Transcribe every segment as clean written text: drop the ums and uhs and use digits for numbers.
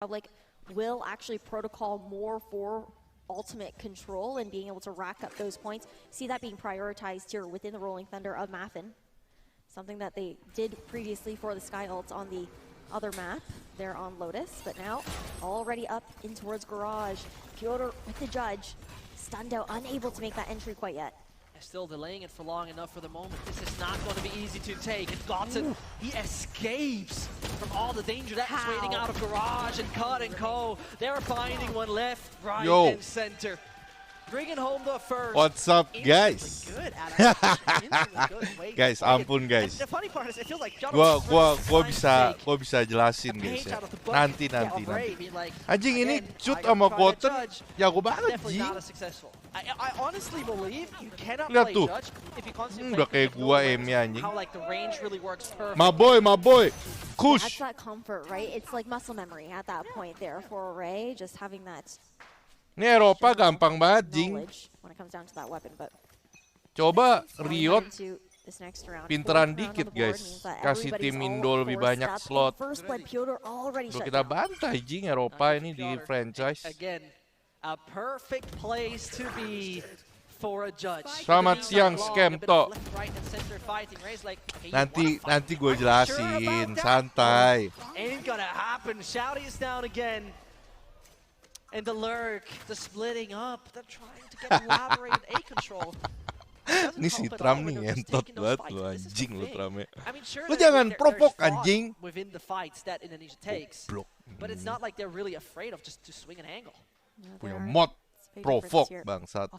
Republic will actually protocol more for ultimate control and being able to rack up those points. See that being prioritized here within the Rolling Thunder of Maffin. Something that they did previously for the Sky Ults on the other map. They're on Lotus, but now already up in towards Garage. Piotr with the judge. Stunned out, unable to make that entry quite yet. Still delaying it for long enough for the moment. This is not going to be easy to take. And Gotzen, he escapes from all the danger that is waiting out of Garage and Cut and Co. They're finding one left, right, and center. Bringing home the first. What's up, guys? Guys, ampun guys. Gua bisa jelasin guys ya. Nanti. Anjing ini shoot sama Goten jago banget Ji. I honestly believe you cannot Lihat play tuh. Judge if you constantly Udah kayak gua aimnya anjing. how like the range really works perfect. My boy. Kush. That's that comfort, right? It's like muscle memory at that point there for Ray, just having that. Ini Eropa gampang banget, Jing. When it comes down to that weapon, but Coba Riot pinteran dikit, guys. Kasih tim Indo lebih banyak slot. Udah kita bantai, Jing, Eropa ini di franchise. Again, a perfect place to be for a judge. Selamat siang, Skemto. Nanti gue jelasin, santai. Ain't gonna happen. Shouty is down again. And the lurk, the splitting up, they're trying to get elaborated A control. Ini si Tram nih ngentot banget lo, anjing lo Tramnya. Lo jangan provok anjing. Within the fights that Indonesia takes. But it's not like they're really afraid of just to swing an angle. Punya mod provok bangsat.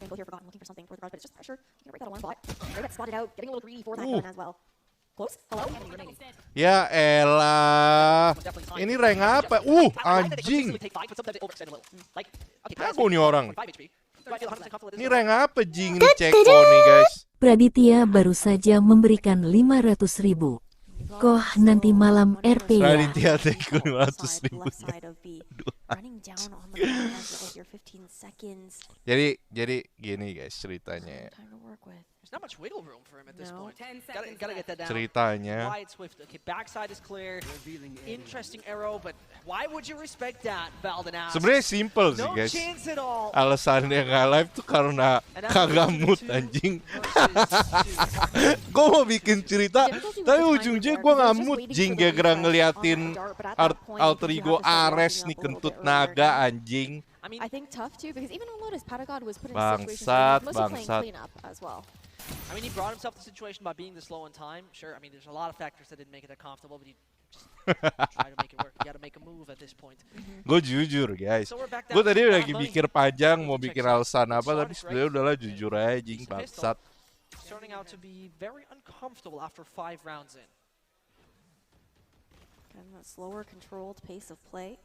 Ya elah. Ini rank apa? Anjing. Aku nih orang. Ini rank apa Jing? Ini Ceko nih guys. Praditya baru saja memberikan 500.000. Koh nanti malam RP ya. Praditya Ceko 500.000. Jadi gini guys ceritanya. There's not much wiggle room for him at this point. Gotta get that down. Ceritanya. Wide swift. Okay, backside is clear. Interesting arrow, but why would you respect that, Valdenas? Sebenarnya simple sih guys. Alasannya nggak live tuh karena kagak mood anjing. Gue mau bikin cerita, tapi ujungnya gue nggak mood Jing gara-gara ngeliatin alter ego Ares nih kentut naga anjing. I think tough too because even on Lotus, Patagod was put in a situation where he was mostly playing cleanup as well. I mean, he brought himself to the situation by being this low on time. Sure, I mean, there's a lot of factors that didn't make it that comfortable, but he just tried to make it work. You gotta make a move at this point. Gue jujur guys, gue tadi lagi mikir panjang mau bikin alasan apa, tapi sebenarnya udahlah jujur aja Jing bangsat. Turning out to be very uncomfortable after 5 rounds in. And that slower, controlled pace of play.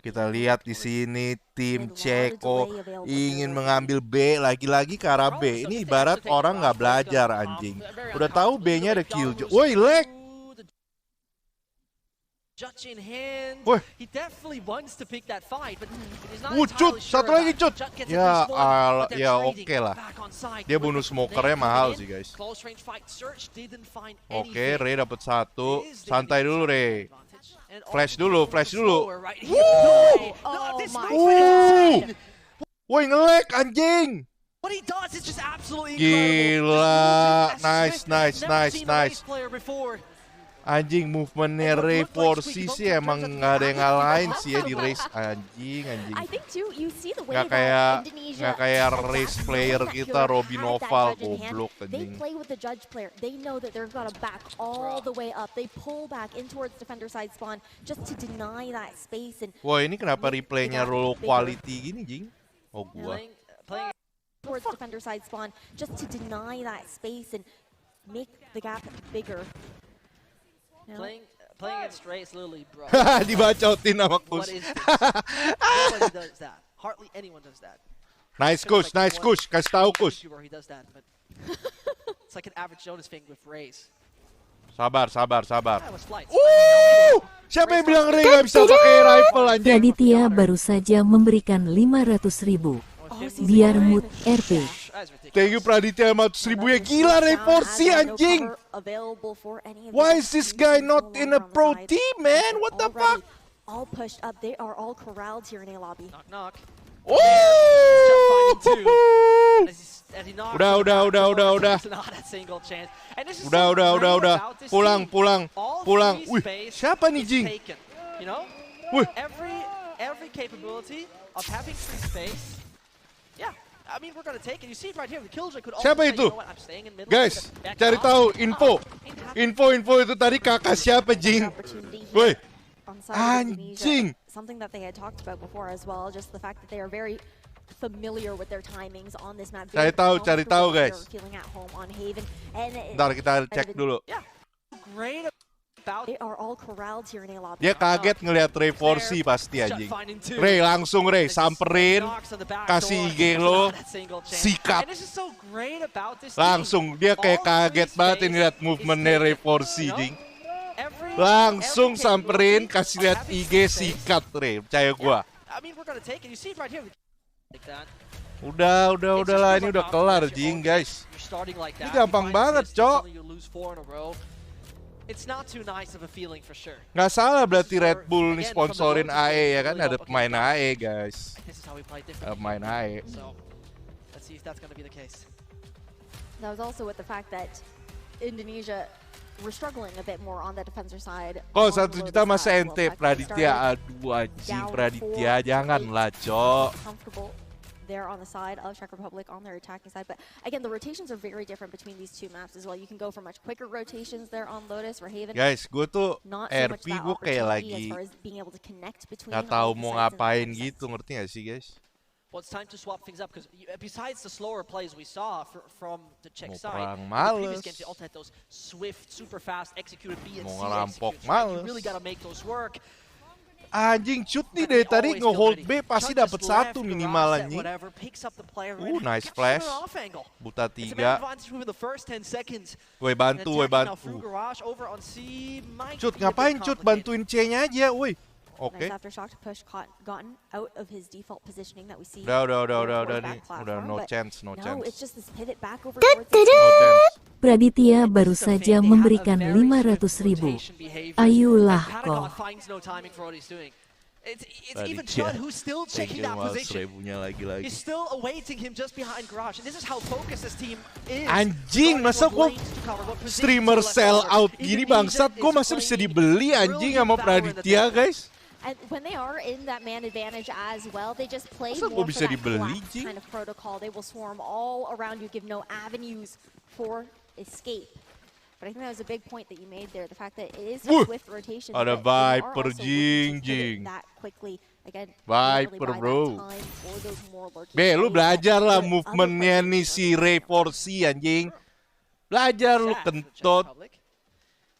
Kita lihat di sini tim Ceko ingin mengambil B, lagi-lagi ke arah B. Ini ibarat orang nggak belajar anjing. Udah tahu B-nya ada kill. Woi, lag. Woi. Cut, satu lagi cut. Ya oke lah. Dia bonus smokernya mahal sih guys. Oke, Ray dapat 1. Santai dulu Ray. Flash dulu. Woi nge-lag anjing. Gila, nice. Anjing movementnya Ray 4C sih emang nggak ada yang ngalahin sih ya di race anjing. Nggak kayak race player kita Robin Oval goblok anjing. Wah ini kenapa replaynya low quality gini Jing? Oh gua. Towards defender side spawn just to deny that space and make the gap bigger. Playing it straight slowly, bro. Dibacotin sama Kush. Nobody does that. Hardly anyone does that. Nice Kush. Kasih tahu Kush. It's like an average Jonas thing with Rays. Sabar. Siapa yang bilang Ray nggak bisa pakai rifle anjing? Praditya baru saja memberikan 500.000. Biar mood RP. Thank you Praditya 500.000 ya gila Ray 4C anjing. Why is this guy not in a pro team man? What the fuck? all pushed up. They are all corralled here in A lobby. Knock, knock. Oh. Udah. Udah. Pulang. Wih, siapa nih Jing? Wih. Every capability of having free space. Yeah, I mean we're gonna take it. You see it right here. The Killjoy could also Siapa say, itu? you know what, I'm staying in middle. Guys, cari tahu info itu tadi kakak siapa Jing? Woi, anjing. Something that they had talked about before as well, just the fact that they are very familiar with their timings on this map. Cari tahu guys. Feeling at home on Haven. And Ntar kita cek dulu. Yeah, great about. They are all corralled here in A lobby. Dia kaget ngelihat Ray 4C pasti anjing. Ray langsung samperin, kasih IG lo, sikat. Langsung dia kayak kaget banget ngeliat movementnya Ray 4C Jing. Langsung samperin, kasih lihat IG, sikat Ray, percaya gua. Udah lah, ini udah kelar Jing guys. Ini gampang banget cok. Nggak salah berarti Red Bull nih sponsorin AE ya kan, ada pemain AE guys. Pemain AE. That was also with the fact that Indonesia were struggling a bit more on the defensive side. Kok 1 juta masa ente Praditya, aduh anjing Praditya janganlah cok. There on the side of Czech Republic on their attacking side, but again the rotations are very different between these two maps as well. You can go for much quicker rotations there on Lotus or Haven. Guys, gue tuh RP gue kayak lagi nggak tahu mau ngapain gitu, ngerti nggak sih guys? Well, it's time to swap things up because besides the slower plays we saw from the Czech side, perang the previous males. games they also had those swift, super fast executed B and C Mau ngerampok executions. males. You really gotta make those work. Anjing shoot nih dari tadi nge-hold B pasti dapat 1 minimal anjing. Nice flash. Buta 3. Woi bantu. Cut ngapain Cut, bantuin C-nya aja woi. Oke. Udah nih. Udah no chance. Praditya baru saja memberikan 500.000. Ayolah kok. It's even Chud who's still checking that position. Lagi. He's still awaiting him just behind Garage. And this is how focused this team is. Anjing, masa gua streamer sell out gini bangsat, gua masa bisa dibeli anjing sama Praditya guys. And when they are in that man advantage as well, they just play Masa more gua bisa for that dibeli, collapse Jing? kind of protocol. They will swarm all around you, give no avenues for escape. But I think that was a big point that you made there. The fact that it is swift rotation. Ada Viper Jing. That quickly. Again, Viper bro. Be, lu belajar lah movementnya nih si Ray 4C anjing. Belajar lu kentut.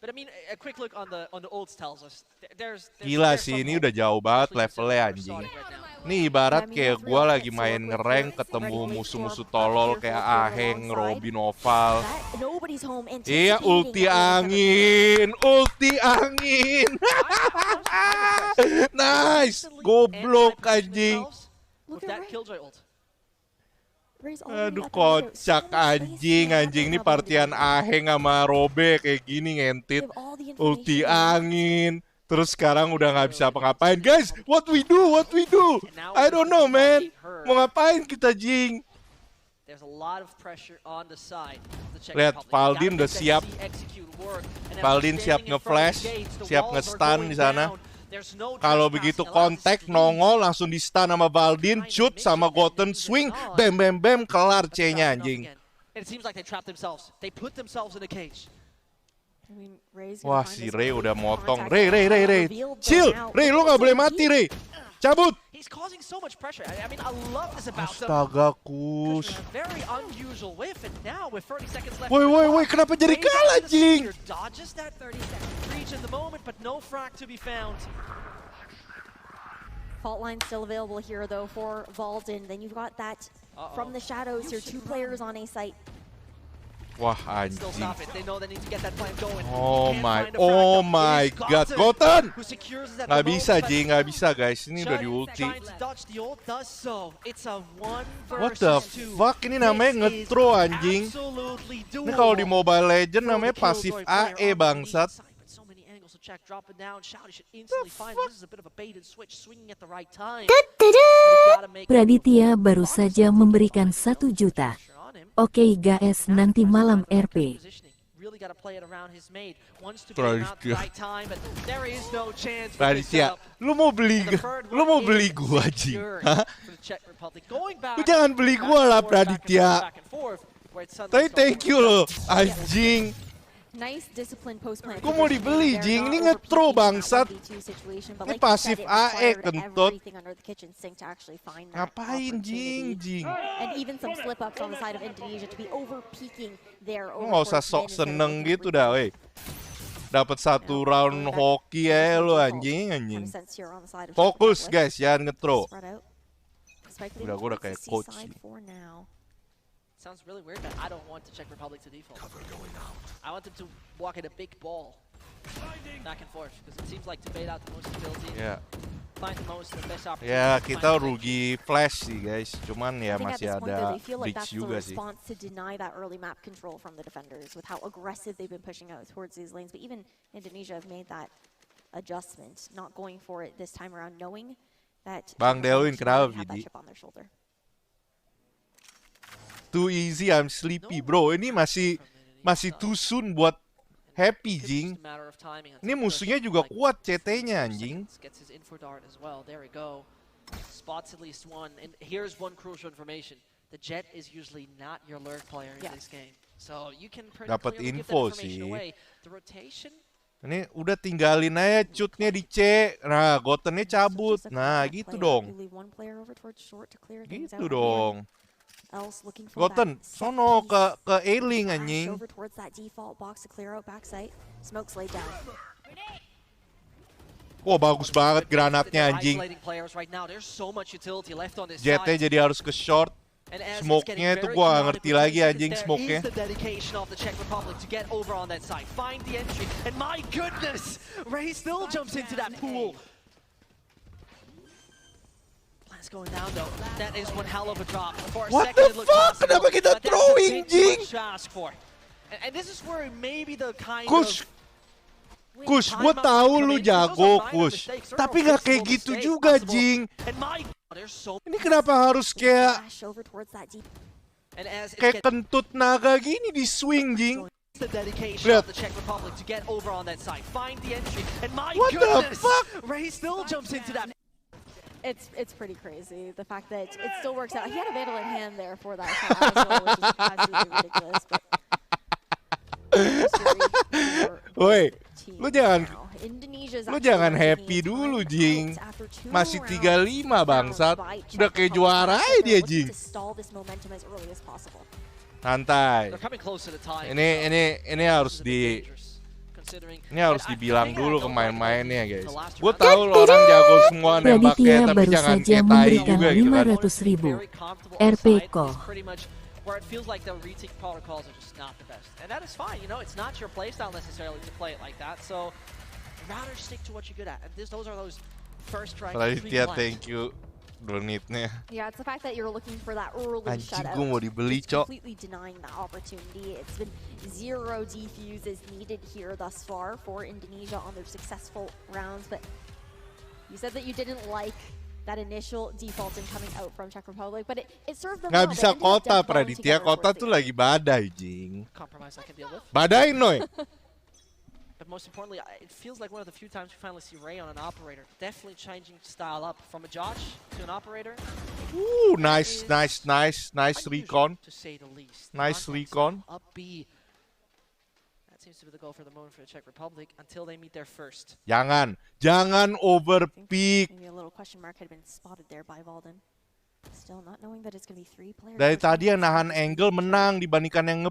But I mean, a quick look on the ults tells us there's Gila sih, ini udah jauh banget levelnya anjing. Ini ibarat kayak gua lagi main nge-rank ketemu musuh-musuh tolol kayak Aheng, Robin Oval. Iya, ulti angin. Nice, goblok anjing. Aduh kocak anjing ini partian Aheng sama Robe kayak gini ngentit. Ulti angin. Terus sekarang udah nggak bisa apa-ngapain. Guys, what we do? I don't know man. Mau ngapain kita Jing? Lihat, Valdin udah siap. Valdin siap nge-flash, siap nge-stun di sana. Kalau begitu kontak, nongol, langsung di stun sama Valdin, shoot sama Goten, swing, bam, kelar C-nya anjing. Wah, si Ray udah motong. Ray. Chill, Ray, lo gak boleh mati, Ray. Cabut. Astaga, Kus. Woi, kenapa jadi kalah, anjing? Fault line still available here though for Valdin. Then you've got that from the shadows here, 2 players on A site. Wah anjing. Oh my god, Goten! Nggak bisa Jing, nggak bisa guys. Ini udah di ulti. What the fuck? Ini namanya nge-throw anjing. Ini kalau di Mobile Legends namanya pasif AE bangsat. check, drop it down. Shouty should instantly find this is a bit of a bait and switch, swinging at the right time. Praditya baru saja memberikan 1 juta. Oke guys, nanti malam RP. Really got to play it around his mate. Wants to get him out the right time, but there is no chance. Praditya, lu mau beli gua, Jing? Hah? Lu jangan beli gua lah, Praditya. Tapi thank you lo, anjing. Nice discipline post plant. Gua mau dibeli, Jing. Ini nge-throw bangsat. Ini pasif AE kentut. Ngapain, Jing? And even some slip ups on the side of Indonesia to be over peaking there. Nggak usah sok seneng gitu dah, weh. Dapat 1 round hoki ya lu, anjing. Fokus guys, jangan nge-throw. Udah, gua udah kayak coach. Sounds really weird, but I don't want the Czech Republic to default. I want them to walk at a big ball, back and forth, because it seems like to bait out the most ability, find the best opportunity. Ya, kita rugi flash sih guys, cuman ya masih ada bridge juga sih. To deny that early map control from the defenders with how aggressive they've been pushing out towards these lanes, but even Indonesia have made that adjustment, not going for it this time around, knowing that Bang Delwin kenapa Vidi? chip on their shoulder. Too easy, I'm sleepy, bro. Ini masih too soon buat happy, Jing. Ini musuhnya juga kuat CT-nya, anjing. Spots at least one, and here's one crucial information: the Jet is usually not your lurk player in this game, so you can dapat info sih. The rotation. Ini udah tinggalin aja cutnya di C. Nah, Gotennya cabut. Nah, gitu dong. Gitu dong. Goten, sono ke A-Link anjing. Wah, bagus banget granatnya anjing. Jetnya jadi harus ke short. Smoke-nya itu gua gak ngerti lagi anjing smoke-nya. Going down though. That is one hell of a drop. For a What second, the fuck? Kenapa kita throwing, Jing? And this is where maybe the kind Kush, gua tahu lu jago, Kush. Tapi nggak kayak gitu juga, Jing. Ini kenapa harus kayak kentut naga gini di swing, Jing? Lihat. What the fuck? Ray still jumps into that. It's pretty crazy, the fact that it still works out. He had a Vandal in hand there for that shot as well, which is absolutely ridiculous. Woi, lu jangan happy dulu, Jing. Masih 35 bangsat. Udah kayak juara aja dia, Jing. Santai. Ini harus dibilang dulu ke main-mainnya, guys. Gue tahu orang jago semua nembaknya, tapi jangan ngetai juga gitu kan. 500.000 RP ko. Where it feels like the retake protocols are just not the best. And that is fine, you know, it's not your playstyle necessarily to play it like that, so rather stick to what you're good at. And those are those first strike. Praditya, thank you. Donate-nya. Yeah, it's the fact that you're looking for that early Anjing, shutout. gue mau dibeli, Cok. Completely denying that opportunity. It's been 0 defuses needed here thus far for Indonesia on their successful rounds, but you said that you didn't like that initial default in coming out from Czech Republic, but it served them well. Nggak bisa kota, Praditya. Kota tuh lagi badai, Jing. Badai, Noy. But most importantly, it feels like one of the few times we finally see Ray on an operator. Definitely changing style up from a Josh to an operator. Ooh, nice recon. To say the least. Nice recon. Up B. That seems to be the goal for the moment for the Czech Republic until they meet their first. Jangan overpeak. Maybe a little question mark had been spotted there by Valden. Still not knowing that it's going to be 3 players. Dari tadi yang nahan angle menang dibandingkan yang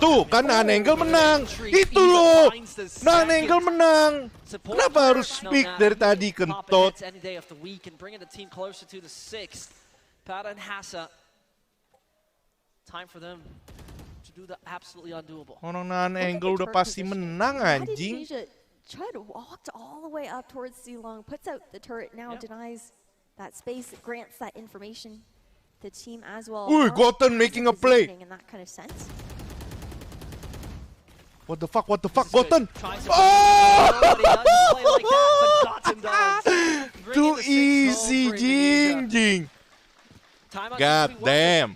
tuh kan nahan angle menang. Itu loh. Nahan angle menang. Kenapa harus speak dari tadi kentut? Orang nahan angle udah pasti menang anjing. Chud walked all the way up towards Silong, puts out the turret, now denies that space, grants that information to the team as well. Goten making a play. In that kind of sense. What the fuck, Goten? Too easy, Jing. God damn.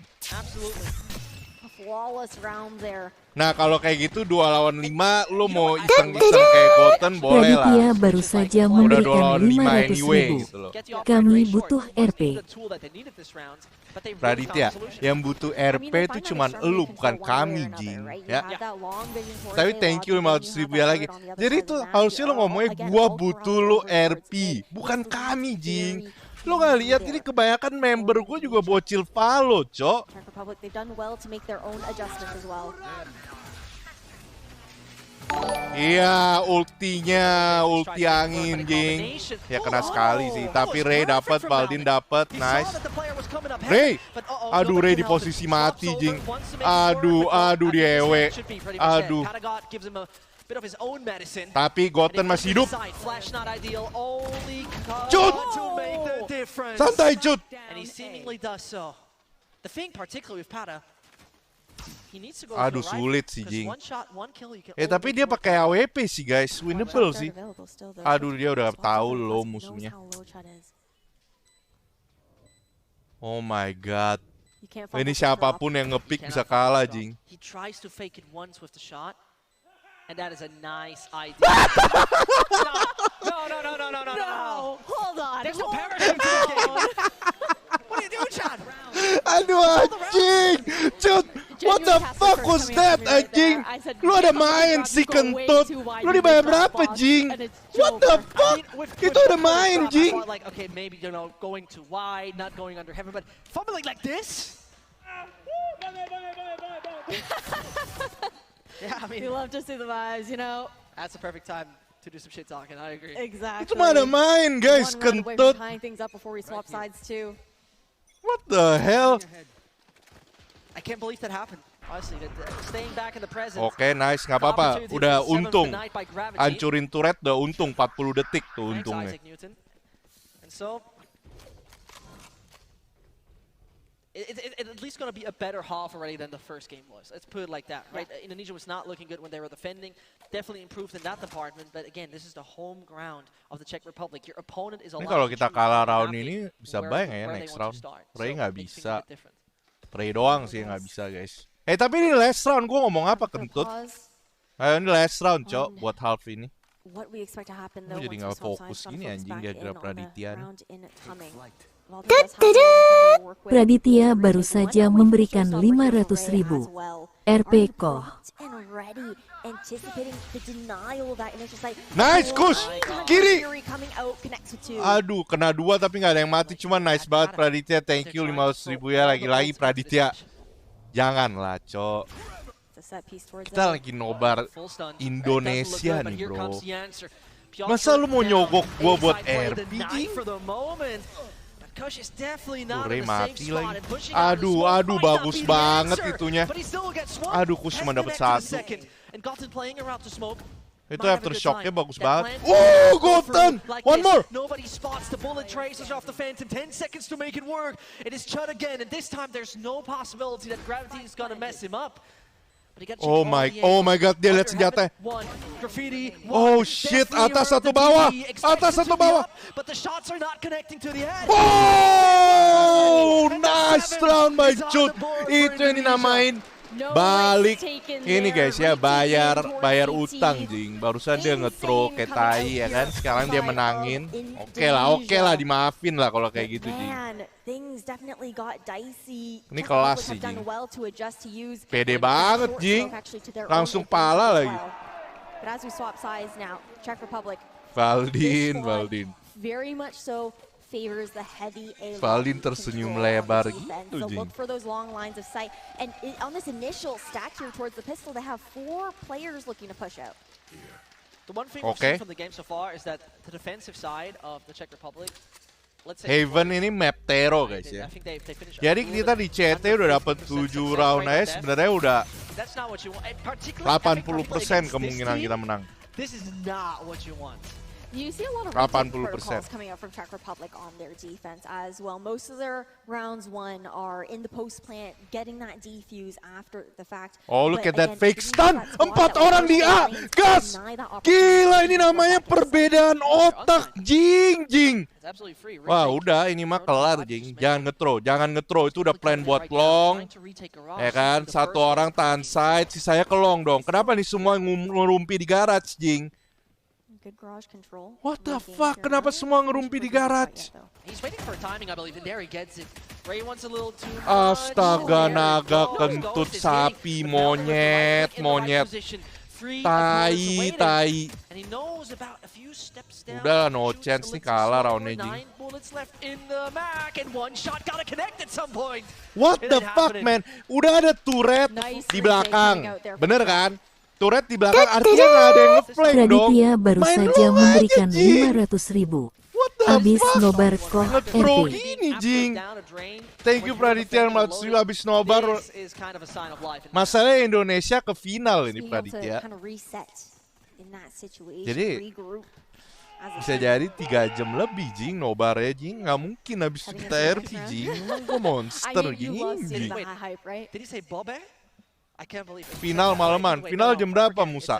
A flawless round there. Nah kalau kayak gitu 2 lawan 5, lu mau iseng-iseng kayak Goten boleh lah. Raditya baru saja memberikan 500.000. Gitu loh. Kami butuh RP. Raditya, yang butuh RP itu cuman elu bukan kami, Jing. Ya. Tapi thank you 500.000 ya lagi. Jadi itu harusnya lo ngomongnya gua butuh lo RP, bukan kami, Jing. Lo gak lihat ini kebanyakan member gue juga bocil Valo, Cok. Iya, ulti angin, Jing. Ya kena sekali sih, tapi Ray dapat, Baldin dapat, nice. Ray, aduh Ray di posisi mati, Jing. Aduh diewe. Aduh. Tapi Goten masih hidup. Cut! Santai, Cut! Aduh sulit sih, Jing. Tapi dia pakai AWP sih, guys. Winnable sih. Aduh dia udah tahu lo musuhnya. Oh my god. Ini siapapun yang ngepick bisa kalah, Jing. And that is a nice idea. No. Hold on. There's no parachute to the game. What are you doing, Chad? Aduh anjing. Cut. What the fuck was that, anjing? Lu ada main si kentut. Lu dibayar berapa, Jing? What the fuck? Itu ada main, Jing. Like, okay, maybe going too wide, not going under heaven, but fumbling like this? Yeah, I mean, we love to see the vibes, you know. That's the perfect time to do some shit talking. I agree. Exactly. Itu mah ada main, guys, kentut. What the hell? I can't believe that happened. Honestly, staying back in the present. Oke, nice, nggak apa-apa. Udah untung. Hancurin turret udah untung 40 detik tuh untungnya. And so it's at least going to be a better half already than the first game was. Let's put it like that, right? Yeah. Indonesia was not looking good when they were defending. Definitely improved in that department. But again, this is the home ground of the Czech Republic. Your opponent is a lot. Ini kalau kita kalah round ini bisa bayang ya next round. Ray nggak bisa. Ray doang sih yang nggak bisa, guys. Tapi ini last round. Gue ngomong apa, kentut? Ayo ini last round, Cok, buat half ini. Gue jadi nggak fokus gini anjing gara-gara Praditya. Raditya baru saja memberikan 500.000. RP Koh. Nice, Kus! Kiri! Aduh, kena 2 tapi nggak ada yang mati. Cuma nice banget Praditya. Thank you 500.000 ya. Lagi-lagi Praditya. Janganlah, Cok. Kita lagi nobar Indonesia nih, bro. Masa lu mau nyogok gua buat RP? Ray mati lagi. Aduh, bagus banget itunya. Aduh, Kus cuma dapat 1. Itu aftershocknya bagus banget. Oh, Goten! One more! Nobody spots the bullet traces off the Phantom. 10 seconds to make it work. It is Chud again, and this time there's no possibility that gravity is gonna mess him up. Oh my god, dia lihat senjata. Oh shit, atas atau bawah? Atas atau bawah? Oh, nice round by Chud. Itu yang dinamain balik. Ini guys ya, bayar utang, Jing. Barusan dia nge-throw kayak tai ya kan. Sekarang dia menangin. Oke lah, dimaafin lah kalau kayak gitu, Jing. Ini kelas sih, Jing. Pede banget, Jing. Langsung pala lagi. Valdin. Valdin tersenyum lebar gitu, Jing. Oke. Haven ini map Tero, guys ya. Jadi kita di CT udah dapat 7 round aja, sebenarnya udah 80% kemungkinan kita menang. You see a lot of retake 80%. protocols coming out from Czech Republic on their defense as well. Most of their rounds won are in the post plant, getting that defuse after the fact. Oh, look at that fake stun. 4 orang di A. Gas. Gila, ini namanya perbedaan otak, jing. Wah, udah ini mah kelar, jing. Jangan nge-throw. Itu udah plan buat long. Ya kan, 1 orang tahan side, sisanya ke long dong. Kenapa nih semua ngerumpi di garage, jing? Good garage control. What the fuck? Kenapa semua ngerumpi di garage? Astaga, naga kentut sapi, monyet. Tai. Udah no chance nih kalah roundnya, jing. What the fuck, man? Udah ada turret di belakang. Bener kan? Turret di belakang artinya nggak ada yang nge-flank dong. Raditya baru saja memberikan 500.000. Abis Nobar koh Nge-throw RP. gini, jing. Thank you Praditya 500.000 abis Nobar. Masalahnya Indonesia ke final ini Praditya. Jadi bisa jadi 3 jam lebih, jing, Nobar ya, jing. Nggak mungkin abis kita RP, jing. Emang gue monster, jing. Final malaman. Final jam berapa, Musa?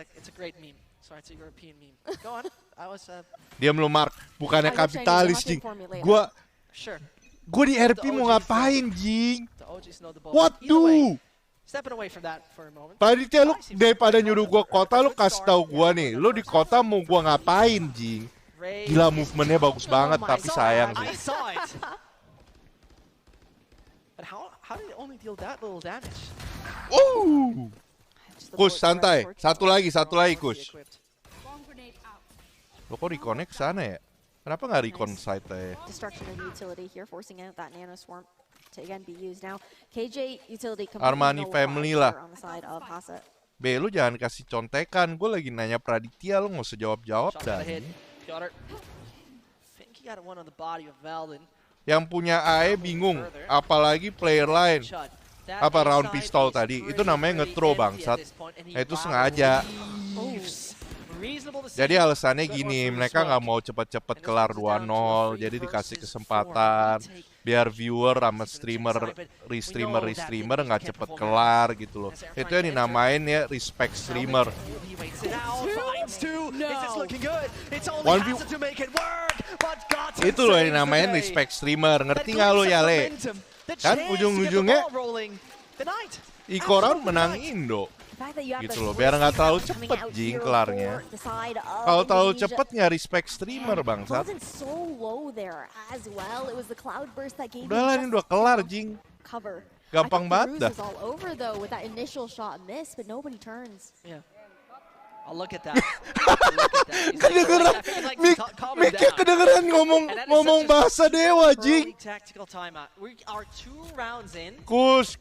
Diam lo, Mark. Bukannya kapitalis, jing. Gua di RP mau ngapain, jing? What do? Panitia, lu daripada nyuruh gua kota, lu kasih tahu gua nih. Lu di kota mau gua ngapain, jing? Gila, movementnya bagus banget, tapi sayang sih. How did it only deal that little damage? Kus, santai. Satu lagi, Kus. Lo kok reconnect sana ya? Kenapa nggak recon site ya? Destruction of utility here, forcing out that nano swarm to again be used now. KJ utility Armani family lah. on the side of Hasa. Be, lu jangan kasih contekan. Gue lagi nanya Praditya, lu nggak usah jawab-jawab dah. Yang punya AE bingung, apalagi player lain. Apa round pistol tadi, itu namanya nge-throw bangsat. Itu sengaja. Jadi alasannya gini, mereka nggak mau cepet-cepet kelar 2-0, jadi dikasih kesempatan biar viewer sama streamer nggak cepet kelar gitu loh. Itu yang dinamain ya respect streamer. Itu loh yang dinamain respect streamer. Ngerti nggak lo ya, Le? Kan ujung-ujungnya Ikoran menang Indo. Gitu loh, biar nggak terlalu cepet, jing, kelarnya. Kalau terlalu cepet nggak respect streamer, bangsat. Udah lah, ini udah kelar, jing. Gampang banget dah. Kedengeran, Mika kedengeran ngomong bahasa dewa, jing. Kus.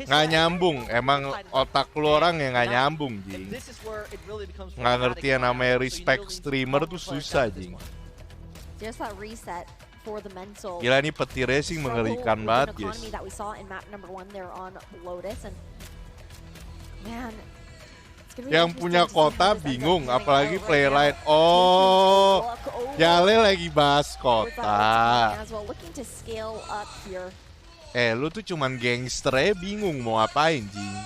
Nggak nyambung, emang otak lu orang yang nggak nyambung, jing. Nggak ngerti yang namanya respect streamer tuh susah, jing. Gila, ini peti racing mengerikan banget, guys. Yang punya kota bingung, apalagi player lain. Oh, Jale lagi bahas kota. Lu tuh cuman gangster bingung mau ngapain, jing.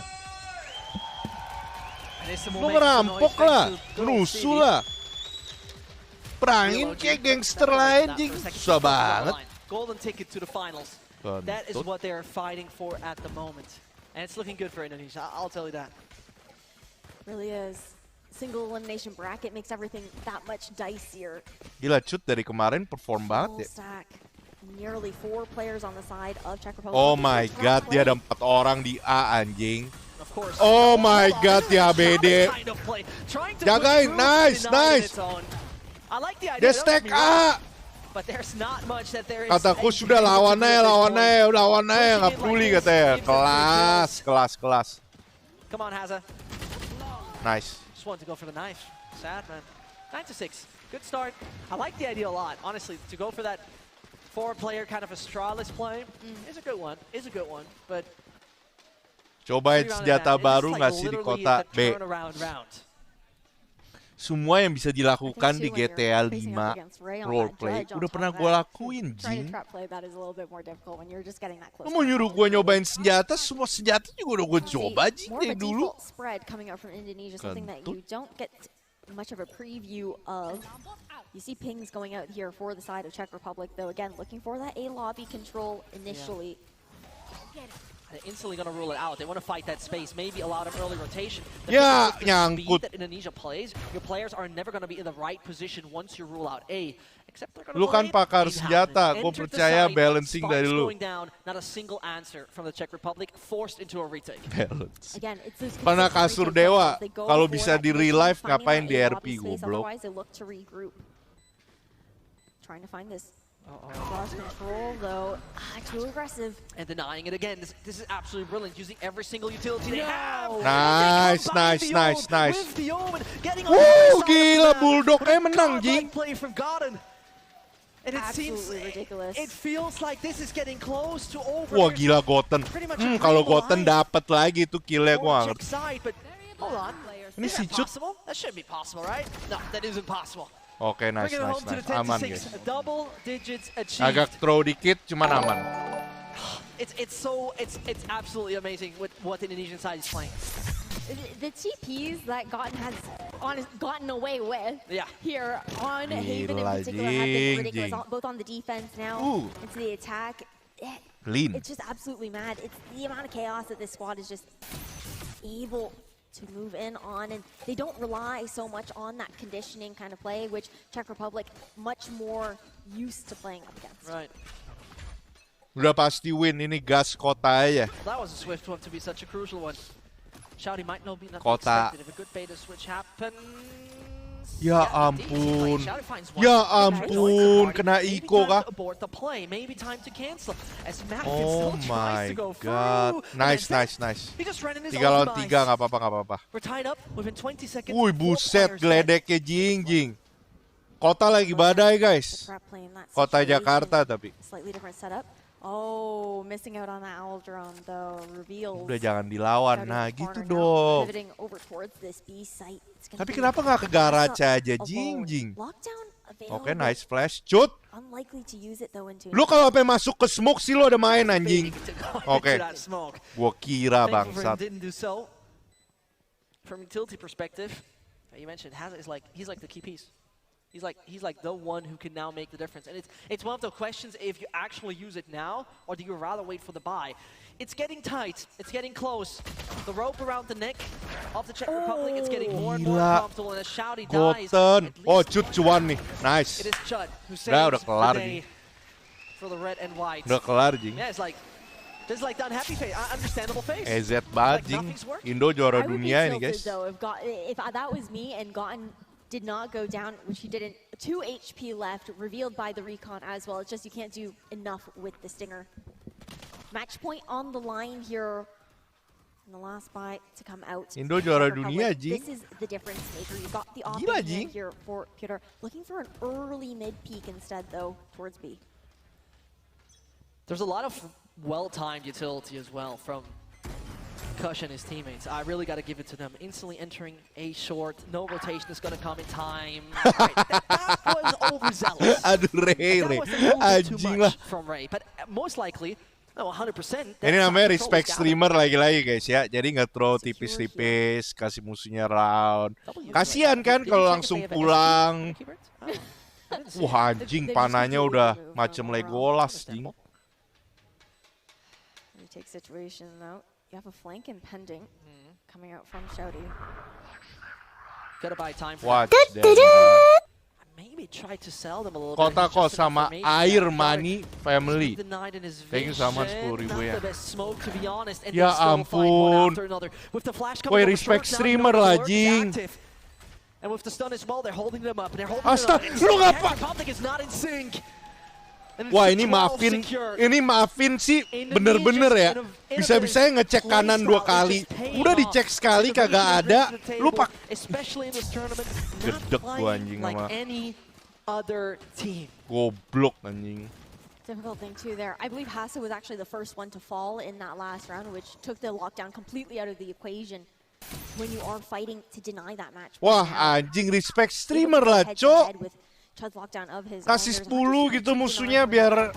Lu ngerampok lah, nusul lah. Perangin kayak gangster lain, jing. Susah banget. Golden ticket to the finals. That is what they are fighting for at the moment. And it's looking good for Indonesia, I'll tell you that. Really is. Single elimination bracket makes everything that much dicier. Gila, Cut dari kemarin perform banget ya. Nearly 4 players on the side of Czech Republic. Oh my god, dia ada 4 orang di A, anjing. Oh my god, ya BD. Jagain, nice. Dia stack A. Kataku sudah lawannya nggak peduli katanya. Kelas. Come on, Haza. Nice. Just wanted to go for the knife. Sad, man. 9-6. Good start. I like the idea a lot, honestly. To go for that 4-player kind of Astralis play is a good one. But Cobain senjata baru nggak sih di kota B? Semua yang bisa dilakukan di GTA 5 roleplay udah pernah gue lakuin, Jing. Lu mau nyuruh gue nyobain senjata, semua senjata juga udah gue coba, Jing, dari dulu. Much of a preview of. You see pings going out here for the side of Czech Republic, though. Again, looking for that A lobby control initially. They're instantly going to rule it out. They want to fight that space, maybe allow them early rotation. Yeah, the speed that Indonesia plays, your players are never going to be in the right position once you rule out A. Lu kan pakar senjata, gue percaya balancing dari lu. Not a single answer from the Czech Republic, forced into a retake. Balance. Karena kasur dewa, kalau bisa di real life ngapain di RP, goblok. Trying to find this. Lost control though, too aggressive. And denying it again. This is absolutely brilliant, using every single utility they have. Nice. Woo, gila Bulldog menang, Jing. And it seems ridiculous. It feels like this is getting close to over. Wah gila Goten. Kalau Goten dapat lagi tuh killnya gua ngerti. Hold on. Ini si Cut. That should be possible, right? No, that isn't possible. Oke, nice. Aman guys. Double digits achieved. Agak throw dikit, cuman aman. It's absolutely amazing with what the Indonesian side is playing. The TPs that Gotten has gotten away with here on Haven in particular have been ridiculous, both on the defense now and to the attack. Clean. It's just absolutely mad. It's the amount of chaos that this squad is just able to move in on, and they don't rely so much on that conditioning kind of play, which Czech Republic much more used to playing up against. Right. Udah pasti win, ini gas kota aja. That was a swift one to be such a crucial one. Shouty might not be kota. expected if a good beta switch happens. Ya ampun. Ya ampun, kena Iko kah? Oh my god. Nice. 3 lawan 3, nggak apa-apa. Wih, buset, geledeknya Jing. Kota lagi badai, guys. Kota Jakarta tapi. Oh, missing out on that owl drone though. Reveals. Udah jangan dilawan. Nah, gitu dong. Tapi kenapa nggak ke garage aja, Jing? Oke, nice flash. Cut. Lu kalau sampai masuk ke smoke sih lo ada main, anjing. Oke. Gua kira bangsat. From utility perspective, you mentioned he's like the key piece. He's like the one who can now make the difference. And it's one of the questions, if you actually use it now, or do you rather wait for the buy? It's getting tight. It's getting close. The rope around the neck of the Czech Republic, it's getting more and more comfortable. And as Shouty dies, oh, Cut cuan nih. Nice. It is Chud who saves the day for the red and white. Udah kelar, Jing. Yeah, it's like there's like the unhappy face, understandable face. EZ banget, Jing. Indo juara dunia ini, guys. If that was me and Gotten did not go down, which he didn't. 2 HP left, revealed by the recon as well. It's just you can't do enough with the Stinger. Match point on the line here. In the last buy to come out. Indo juara dunia, Jing. This is the difference maker. You got the option here for Peter. Looking for an early mid peek instead, though, towards B. There's a lot of well-timed utility as well from Kush and his teammates. I really got to give it to them. Instantly entering A short, no rotation is going to come in time. Right. That was overzealous. Aduh, Ray. Anjing lah. From Ray, but most likely, no, 100%. Ini namanya respect streamer lagi-lagi, guys ya. Jadi nggak throw tipis-tipis, kasih musuhnya round. Kasian kan kalau langsung pulang. Wah, anjing, panahnya udah macam Legolas, Jing. Retake situation though. You have a flank impending coming out from Shouty. Gotta buy time for Watch that. Maybe try to sell them a little bit. Kota kos sama air money family. Thank you sama 10.000 ya. Ya ampun. Woi, respect streamer lah, Jing. Astaga, lu ngapa? Wah, ini maafin sih bener-bener ya. Bisa-bisanya ngecek kanan 2 kali. Udah dicek sekali kagak ada. Lu pak. Gedek gua anjing sama. Goblok anjing. Difficult thing too there. I believe Hasa was actually the first one to fall in that last round, which took the lockdown completely out of the equation when you are fighting to deny that match. Wah, anjing respect streamer lah, cok. Kasih 10 gitu musuhnya biar...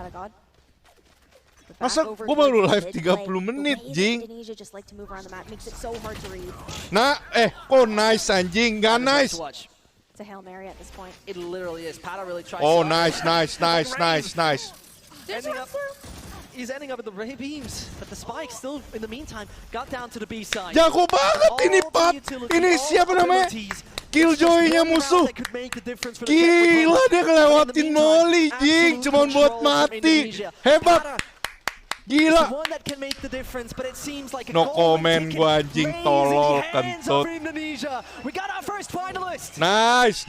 Masa gue baru live 30 menit, jing. Nah, kok nice anjing, gak nice. It's a Hail Mary at this point. It literally is. Pata really tries Oh, to... nice. He's ending up with the ray beams, but the spike still, in the meantime, got down to the B side. Jago banget ini, Pat. Ini siapa namanya? Killjoy-nya musuh. Gila, dia ngelewatin molly, jing. Cuman buat mati. Hebat. Gila. No comment gua anjing, tolol, kentut. Nice.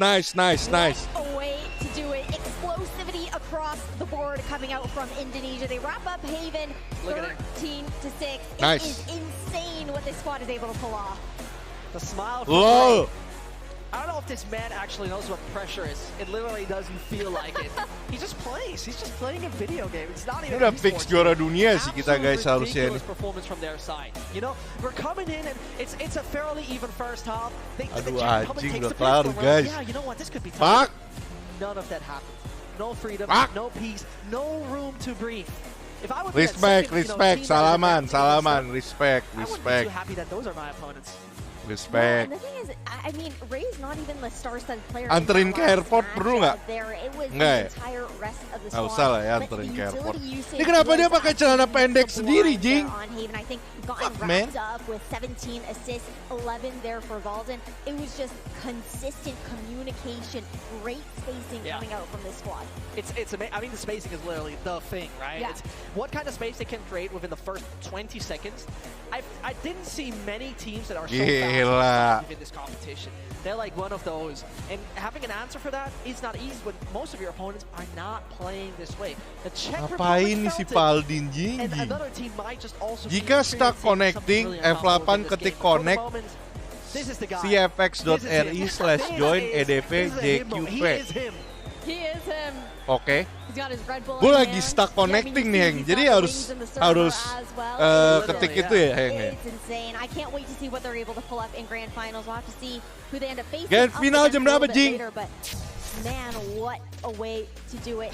Across the board coming out from Indonesia. They wrap up Haven 13-6. Nice. It is insane what this squad is able to pull off. The smile. Lol. I don't know if this man actually knows what pressure is. It literally doesn't feel like it. He just plays. He's just playing a video game. It's not even. Udah fix juara dunia sih kita guys harusnya ini. Performance from their side. You know, we're coming in and it's a fairly even first half. Aduh anjing udah kelar guys. Yeah, you know what? This could be tough. None of that happened. No freedom, no peace, no room to breathe. If I would respect, salaman, respect. I wouldn't be too happy that those are my opponents. Respect. No, and the thing is, I mean, Ray's not even the star-studded player. Anterin ke airport perlu nggak? Nggak usah lah ya anterin ke airport. Ini kenapa dia pakai celana pendek sendiri, jing? Fuck, man. With 17 assists, 11 there for Valden. It was just consistent communication, great spacing coming out from this squad. It's amazing. I mean, the spacing is literally the thing, right? Yeah. It's what kind of space they can create within the first 20 seconds. I didn't see many teams that are so fast in this competition. They're like one of those. And having an answer for that is not easy when most of your opponents are not playing this way. The Czech Republic felt it, and another team might just also jika stuck connecting, F8 ketik connect, cfx.ri/join edp.jqp. He is him. Oke. He's got his Red Bull. Gue lagi stuck connecting nih, Heng. Jadi harus ketik itu ya, Heng. It's insane. I can't wait to see what they're able to pull up in grand finals. We'll have to see who they end up facing. Grand final jam berapa, Jing? But man, what a way to do it.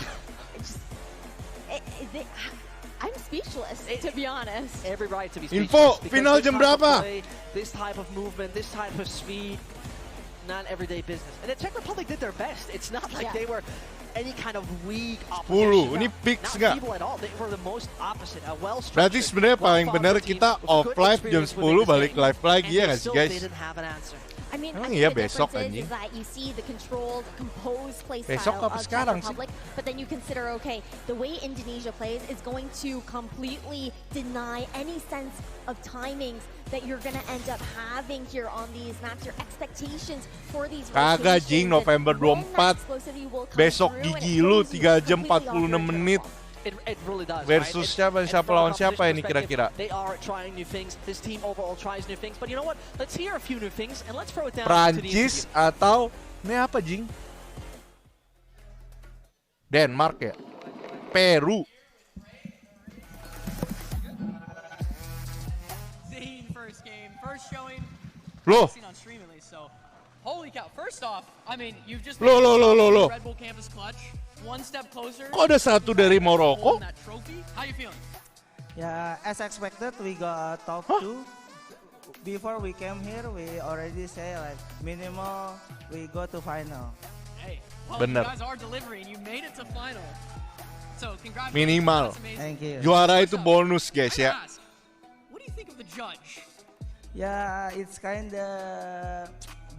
I'm speechless, to be honest. Every right to be speechless. Info, final jam berapa? This type of movement, this type of speed, not everyday business. And the Czech Republic did their best. It's not like they were any kind of weak opposition. 10, ini fix nggak? They were the most opposite, a well-structured. Berarti sebenarnya paling benar kita off live jam 10 balik live lagi ya nggak sih guys? I mean, emang iya besok anjing. Besok apa sekarang sih? But then you consider, okay, the way Indonesia plays is going to completely deny any sense of timings that you're gonna end up having here on these maps. Your expectations for these kagak jing, November 24 besok gigi lu 3 jam 46 menit. It really does, versus right? siapa lawan siapa ini kira-kira? They are trying new things. This team overall tries new things. But you know what? Let's hear a few new things and let's throw it down. Prancis atau ini apa jing? Denmark ya? Peru. Loh. Holy cow! First off, I mean, you've just Loh. Redbull campus clutch. One step closer. Kok ada satu dari Maroko? How you feeling? Yeah, as expected, we got top 2. Before we came here, we already say like minimal we go to final. Hey, well, bener. You guys are delivering. You made it to final. So congratulations. Minimal. Thank you. Juara itu bonus guys ya. What do you think of the judge? Yeah, it's kinda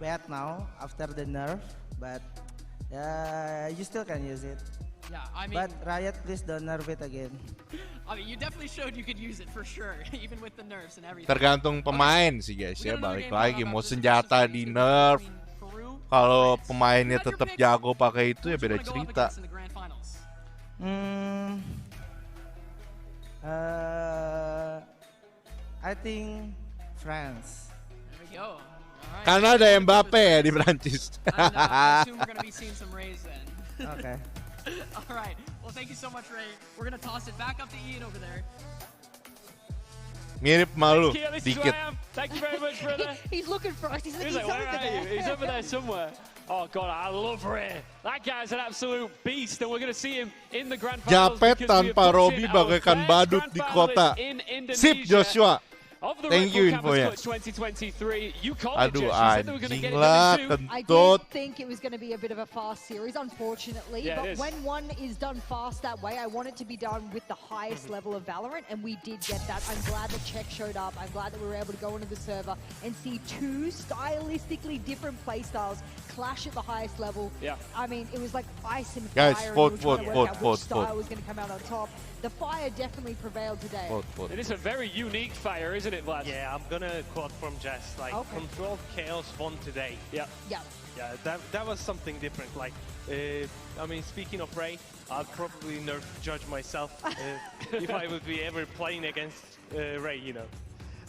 bad now after the nerf, but you still can use it. Yeah, I mean. But Riot, please don't nerf it again. I mean, you definitely showed you could use it for sure, even with the nerfs and everything. Tergantung pemain sih guys ya, balik lagi mau senjata di nerf. Kalau pemainnya tetap jago pakai itu ya beda cerita. I think France. There we go. Right. Karena ada Mbappe ya di Prancis. I assume we're gonna be seeing some rays then. Okay. All right. Well, Well, thank you so much, Ray. We're gonna toss it back up to Ian over there. Mirip malu This is dikit. where I am. Thank you very much, brother. He's looking for us. He's He's like, where are you? He's over there somewhere. Oh, God, I love Ray. That guy's an absolute beast, and we're going to see him in the grand finals. Japet tanpa Robi bagaikan badut di kota. Sip Joshua. Thank you infonya. Aduh anjing lah, I kentut. did think it was going to be a bit of a fast series, unfortunately. Yeah, but when one is done fast that way, I want it to be done with the highest level of Valorant, and we did get that. I'm glad that Czech showed up. I'm glad that we were able to go into the server and see two stylistically different playstyles clash at the highest level. Yeah. I mean, it was like ice and Guys, fire. vote, and we were trying to vote, work out vote, which style vote. was going to come out on top. The fire definitely prevailed today. It is a very unique fire, isn't it, Vlad? Yeah, I'm gonna quote from Jess, like, controlled chaos won today. Yeah. Yeah. Yeah, that was something different. Like, I mean, speaking of Ray, I'd probably nerf judge myself if I would be ever playing against Ray, you know.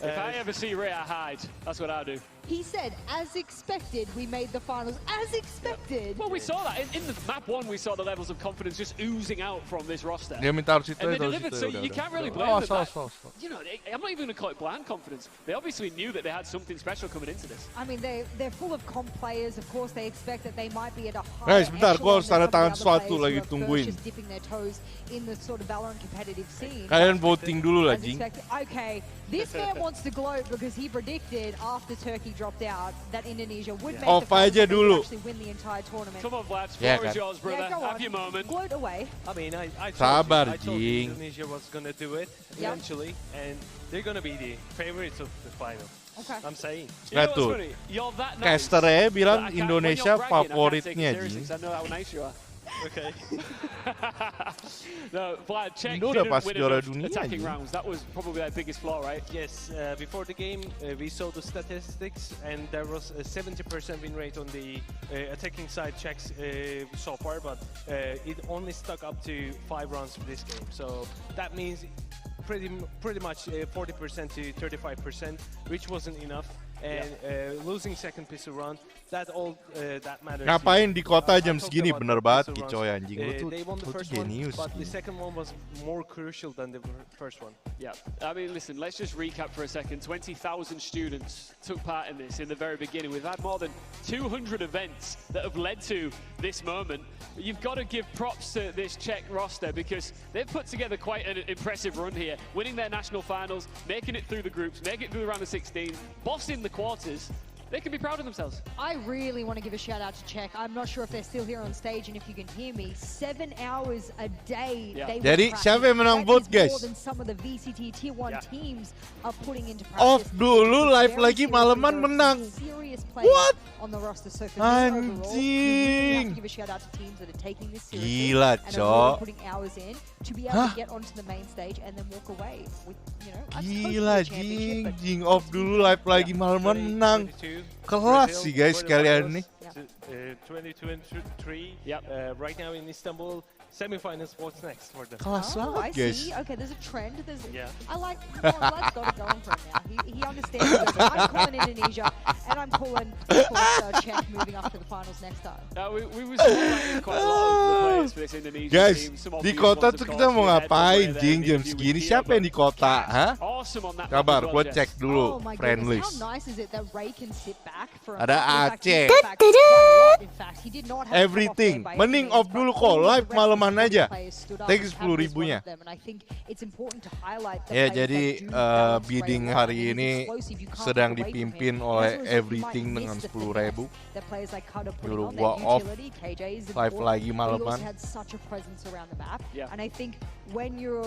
If I ever see Ray, I hide. That's what I do. He said, as expected, we made the finals. As expected. Well, we saw that. In the map one, we saw the levels of confidence just oozing out from this roster. Dia minta harus itu, And they harus delivered, itu, so udah, you udah. can't really blame Oh, them. so. You know, I'm not even going to call it blind confidence. They obviously knew that they had something special coming into this. I mean, they're full of comp players. Of course, they expect that they might be at a Guys, higher bentar, gua harus tanda tangan sesuatu lagi, Just tungguin. dipping their toes in the sort of Valorant competitive scene. Kalian voting dulu lah, As Jing. expected. Okay, this man wants to gloat because he predicted after Turkey dropped out that Indonesia would make Off the finals, aja but they would dulu. actually win the entire tournament. Come on, Vlad. Yeah, Floor is kan. yours, brother. Yeah, go Have on. your moment. Gloat away. I mean, I Sabar, told you Jing. Indonesia was gonna do it Yep. eventually, and they're gonna be the favorites of the final. Okay. I'm saying. You know what's Betul. funny? You're that nice. Casternya bilang that I can't- Indonesia when you're bragging, I can't take favoritnya, it seriously, Jing. 'cause I know how nice you are. Okay. No, Vlad, Czech Indo udah didn't pas win juara enough dunia, attacking Jing. rounds. That was probably their biggest flaw, right? Yes, before the game, we saw the statistics, and there was a 70% win rate on the attacking side checks so far, but it only stuck up to 5 rounds for this game. So that means pretty much 40% to 35%, which wasn't enough. And losing second pistol round, that matters. Ngapain di kota I jam talked segini, about bener the banget pistol Kicoy rounds. anjing. Lu They won the tuh first one, genius. but the second one was more crucial than the first one. Yeah, I mean, listen, let's just recap for a second. 20,000 students took part in this in the very beginning. We've had more than 200 events that have led to this moment. You've got to give props to this Czech roster because they've put together quite an impressive run here, winning their national finals, making it through the groups, making it through the round of 16, bossing the quarters. They can be proud of themselves. I really want to give a shout out to Czech. I'm not sure if they're still here on stage and if you can hear me. 7 hours a day they were Jadi, practicing. siapa yang menang That vote, is more guys? than some of the VCT Tier 1 Yeah. teams are putting into practice. Off dulu, live Very lagi seriously, malaman there are menang. some serious players What? on the roster. So for this overall, you really have Anjing. to give a shout out to teams that are taking this seriously Gila, and are Cok. really putting hours in to be able Hah? to get onto the main stage and then walk away with, you know, a Gila, hopefully a championship, Jing. but Jing off dulu, live lagi malaman menang. 2022, Kelas Brazil, sih guys kalian nih. 2023. Yep. Right now in Istanbul, semifinals. What's next for them? Kelas Oh, I banget guys. see. Okay, there's a trend. Yeah. I like. Well, Vlad's got it going for him now. He understands it. I'm calling Indonesia, and I'm calling Czech moving up to the finals next time. We was highlighting quite a lot of the players for this Indonesian Guys, team. Some di obvious kota ones, tuh of kita course, mau with ngapain, Redbull, Jing, the jam interview segini? with Siapa Kia, yang di kota, hah? Awesome on that Kabar, map as gue well, Jess. cek dulu, Oh my friend goodness, list. how nice is it that Ray can sit back for a Ada in fact, he Aceh. sat back quite a lot, in fact. He did not have to come off Everything. there by Mending any means, off dulu but kok, all of the live rest of the malaman aja. players stood up Thank and you Cam was one 10.000-nya. of them, and I think it's important to highlight the Ya, players jadi that do balance Ray bidding well. hari I mean, ini he's explosive, you can't sedang take away from dipimpin him. oleh As a result, you might Everything miss dengan the 10.000. finesse that players like Cutter putting Nyuruh on gua their off, utility. KJ is live important, lagi but he malaman. also had such a presence around the map. Yeah. And I think when you're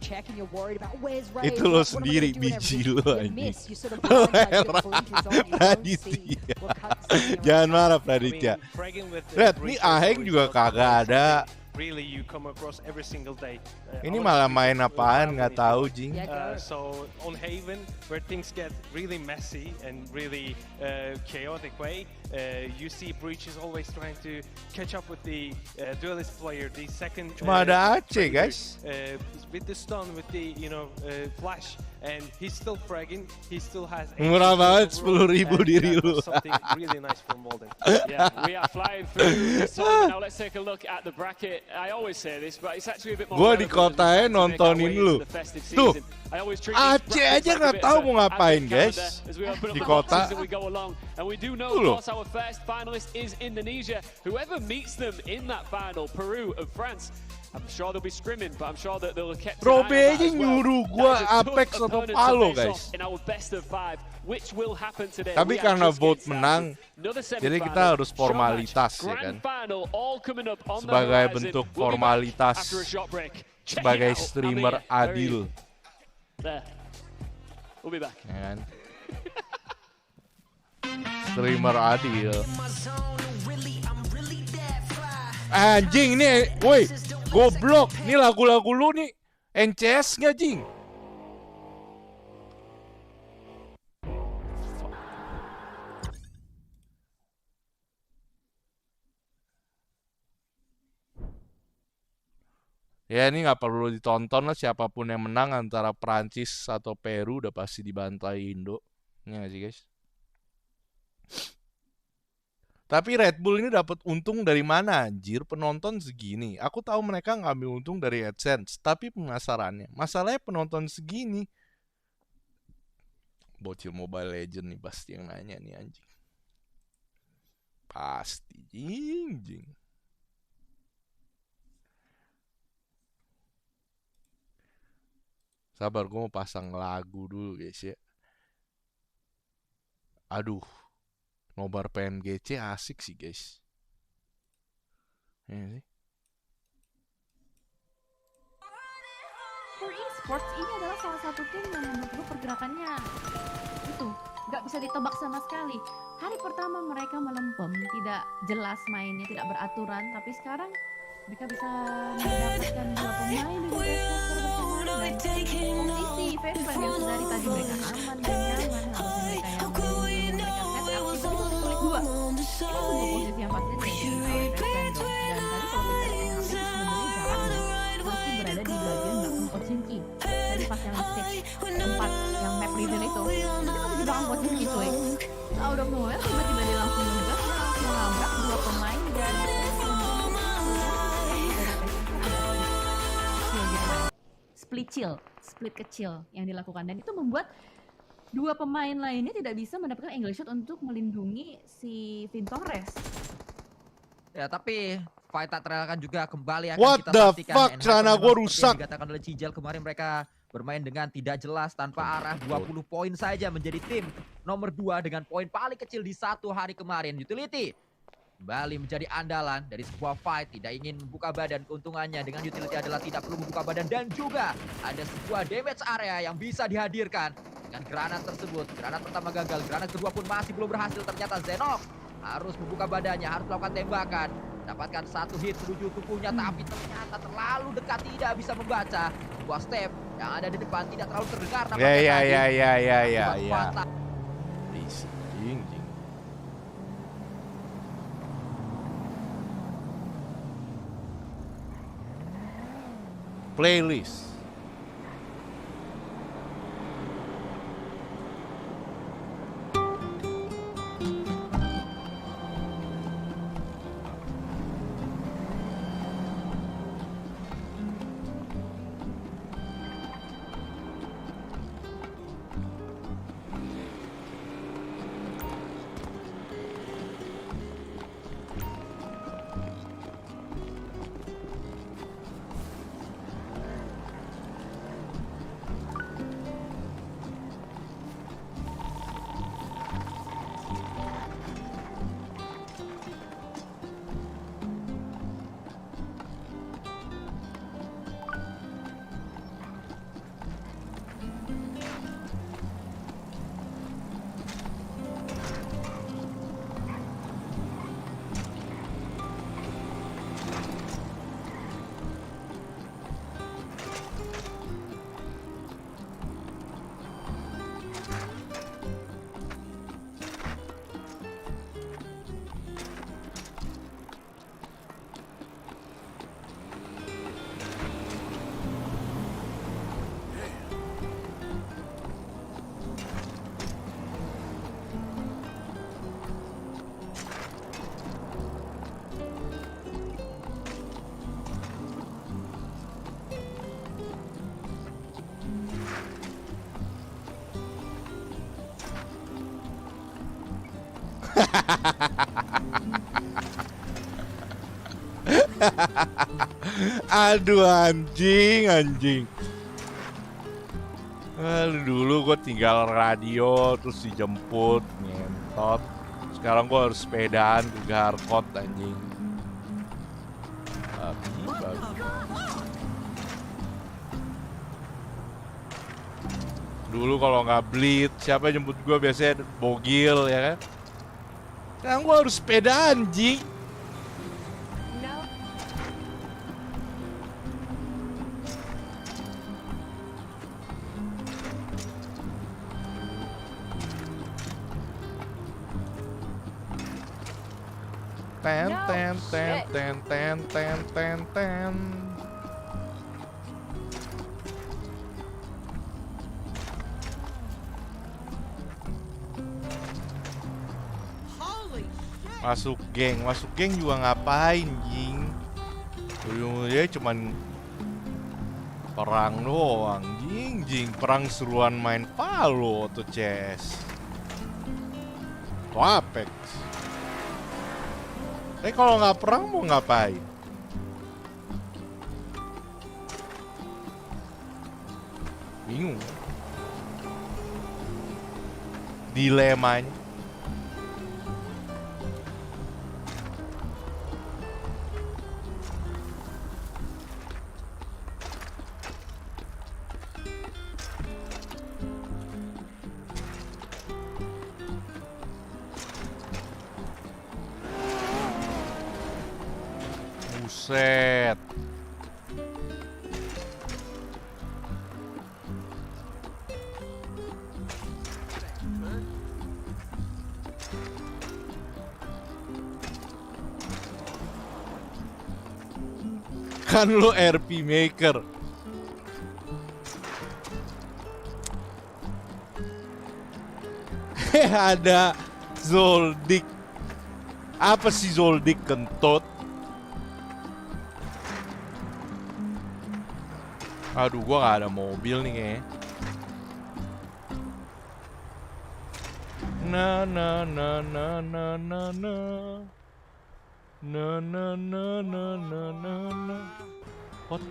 Czech and you're worried about where's Ray, Itu lo what am I sendiri, gonna do and biji everything, lo, you anjing. miss, you sort of blind, like, the blinkers on, you don't see Raditya. what Cutter's doing around Jangan the marah, I mean, Praditya. fragging with Red, breaches nih Aheng always juga not kagak ada. Really, you come across every single day. Ini Our malah streets main will apaan, have nggak anything. tahu, Jing. Yeah, go. So on Haven, where things get really messy and really chaotic way, you see Breach is always trying to catch up with the duelist player, the second. Cuma ada Aceh, traitor, guys. with the stun, with the flash, and he's still fragging. He still has. Murah banget 10.000 diri lu. Something really nice from Molden. Yeah, we are flying through this tournament. Now let's take a look at the bracket. I always say this, but it's actually a bit more. Gua di kotanya nontonin lu. Tuh, Aceh aja nggak tahu mau ngapain, guys. Di kota. And we do know, of course, our first finalist is Indonesia. Whoever meets them in that final, Peru of France, I'm sure they'll be scrimming, but I'm sure that they'll keep. Robe aja nyuruh gua Apex atau Palo, guys. In our best of 5, which will happen today. Tapi karena vote menang, jadi kita harus formalitas ya kan. Sebagai bentuk formalitas, sebagai streamer adil. There. We'll be back. Ya kan? Streamer adil. Anjing nih, woi, goblok. Ini lagu-lagu lu nih NCS nggak, Jing? Ya ini nggak perlu ditonton lah, siapapun yang menang antara Prancis atau Peru udah pasti dibantai Indo. Ini nggak sih, guys? Tapi Red Bull ini dapat untung dari mana, anjir? Penonton segini. Aku tahu mereka ngambil untung dari AdSense, tapi pemasarannya. Masalahnya penonton segini. Bocil Mobile Legend nih pasti yang nanya nih, anjing. Pasti, jing. Sabar, gue mau pasang lagu dulu, guys ya. Aduh. Nobar PNGC asik sih, guys. Ini sih. For esports ini adalah salah satu tim yang menurut gue pergerakannya itu nggak bisa ditebak sama sekali. Hari pertama mereka melempem, tidak jelas mainnya, tidak beraturan, tapi sekarang mereka bisa mendapatkan 2 pemain dengan struktur bersamaan dan posisi Fairplay yang dari tadi mereka aman dan nyaman, harusnya mereka yang memberikan setup itu sulit 2. Ini sebuah posisi yang pasti dari dan tadi kalau kita lihat itu sebenarnya jaraknya masih berada di bagian belakang Pochinki. Tadi pas yang stage 4 yang map reveal itu masih di belakang Pochinki, cuy. Out of nowhere tiba-tiba dia langsung mendekat, dia langsung nabrak 2 pemain dan split kecil yang dilakukan, dan itu membuat 2 pemain lainnya tidak bisa mendapatkan angle shot untuk melindungi si Vin Torres. Ya, tapi fight tak terelakkan juga kembali akan What kita the saksikan. fuck, celana gua rusak. Dikatakan oleh Cijal kemarin mereka bermain dengan tidak jelas tanpa arah, 20 poin saja menjadi tim nomor 2 dengan poin paling kecil di 1 hari kemarin. Utility kembali menjadi andalan dari sebuah fight, tidak ingin membuka badan. Keuntungannya dengan utility adalah tidak perlu membuka badan dan juga ada sebuah damage area yang bisa dihadirkan dengan granat tersebut. Granat pertama gagal, granat kedua pun masih belum berhasil. Ternyata Zenok harus membuka badannya, harus melakukan tembakan, dapatkan 1 hit menuju tubuhnya, tapi ternyata terlalu dekat, tidak bisa membaca. Sebuah step yang ada di depan tidak terlalu terdengar. Ya. Jing. Playlist. Aduh anjing. Dulu gue tinggal radio terus dijemput ngentot. Sekarang gue harus sepedaan ke Garkot anjing. Babi. Dulu kalau nggak Bleed, siapa yang jemput gue biasanya Bogil ya kan? Sekarang gue harus sepedaan anjing. Ten. Masuk geng juga ngapain, jing? Dia cuman perang doang, jing. Perang seruan main Valo atau CS atau Apex. Tapi kalau nggak perang mau ngapain? Bingung. Dilemanya. Buset. Kan lu RP maker. Ada Zoldyck. Apa sih Zoldyck kentut? Aduh, gua gak ada mobil nih kayaknya. What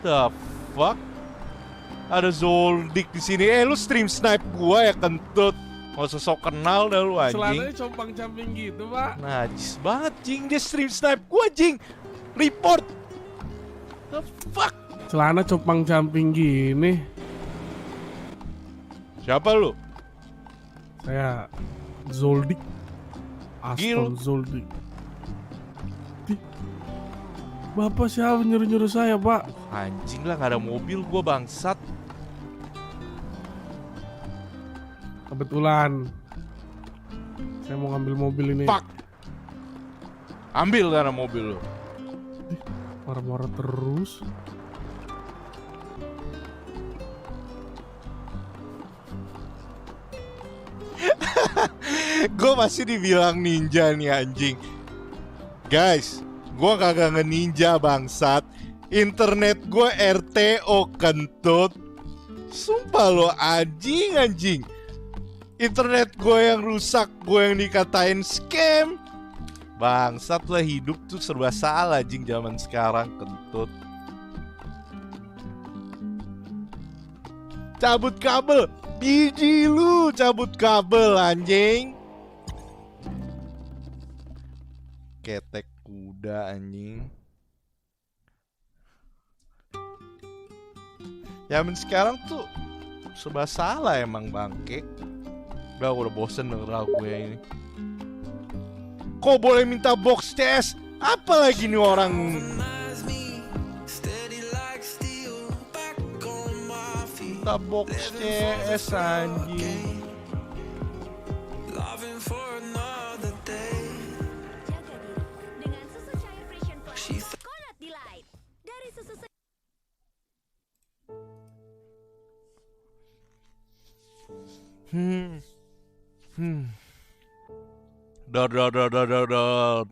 the fuck? Ada Zoldyck di sini. Lu stream snipe gua ya kentut. Gak usah sok kenal dah lu anjing. Celananya compang-camping gitu, Pak. Najis banget, jing. Dia stream snipe gua, jing. Report. The fuck? Celana compang-camping gini. Siapa lu? Saya Zoldyck. Aston Zoldyck. Bapak siapa nyuruh-nyuruh saya, Pak? Anjing lah, gak ada mobil gua bangsat. Kebetulan saya mau ngambil mobil ini. Fuck. Ambil karena mobil lu. Marah-marah terus. Gue masih dibilang ninja nih anjing. Guys, gue kagak nge-ninja bangsat. Internet gue RTO kentut. Sumpah lo anjing. Internet gue yang rusak, gue yang dikatain scam. Bangsat lah, hidup tuh serba salah anjing zaman sekarang kentut. Cabut kabel. Biji lu cabut kabel anjing. Ketek kuda anjing. Zaman sekarang tuh serba salah emang bangke. Udah bosen denger lagu ini. Kok boleh minta box CS? Apalagi nih orang. Minta box CS anjing.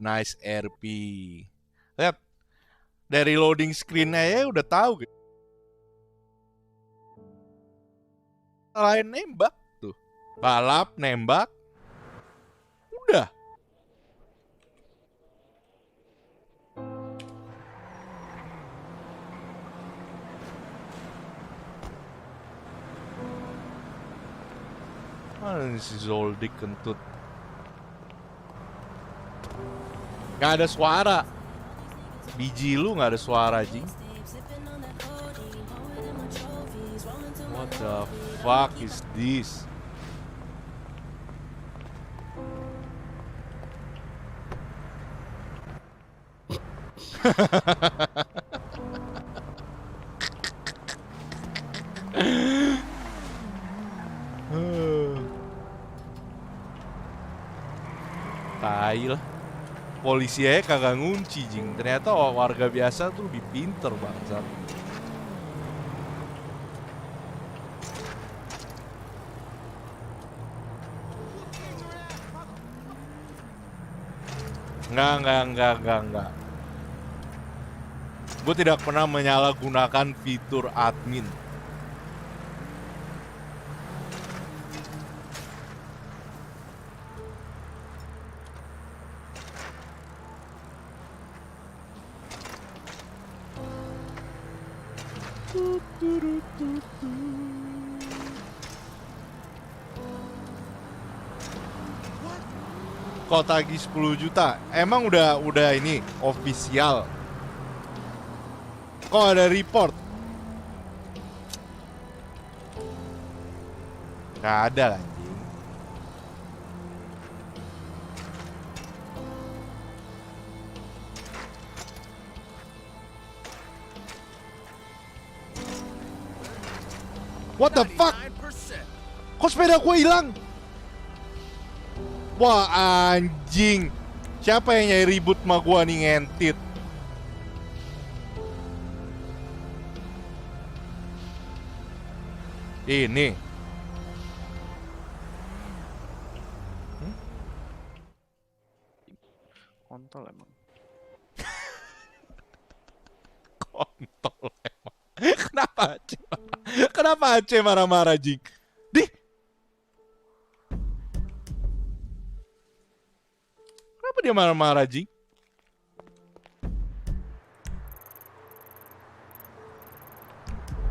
Nice RP. Lihat dari loading screen aja udah tahu gitu. Lain nembak tuh. balap, nembak, udah. Mana si Zoldyck kentut? Gak ada suara. Biji lu gak ada suara, Jing. What the fuck is this? Tai lah. Polisi aja kagak ngunci, Jing. Ternyata warga biasa tuh lebih pinter bangsat. Enggak. Gue tidak pernah menyalahgunakan fitur admin. Kok tagih 10 juta? Emang udah ini official? Kok ada report? Gak ada anjing. What the fuck? Kok sepeda gue hilang? Wah anjing. Siapa yang nyari ribut sama gue nih ngentit? Ini. Kontol emang. Kontol emang. Kenapa Aceh marah-marah, Jing? Dih. Kenapa dia marah-marah, Jing?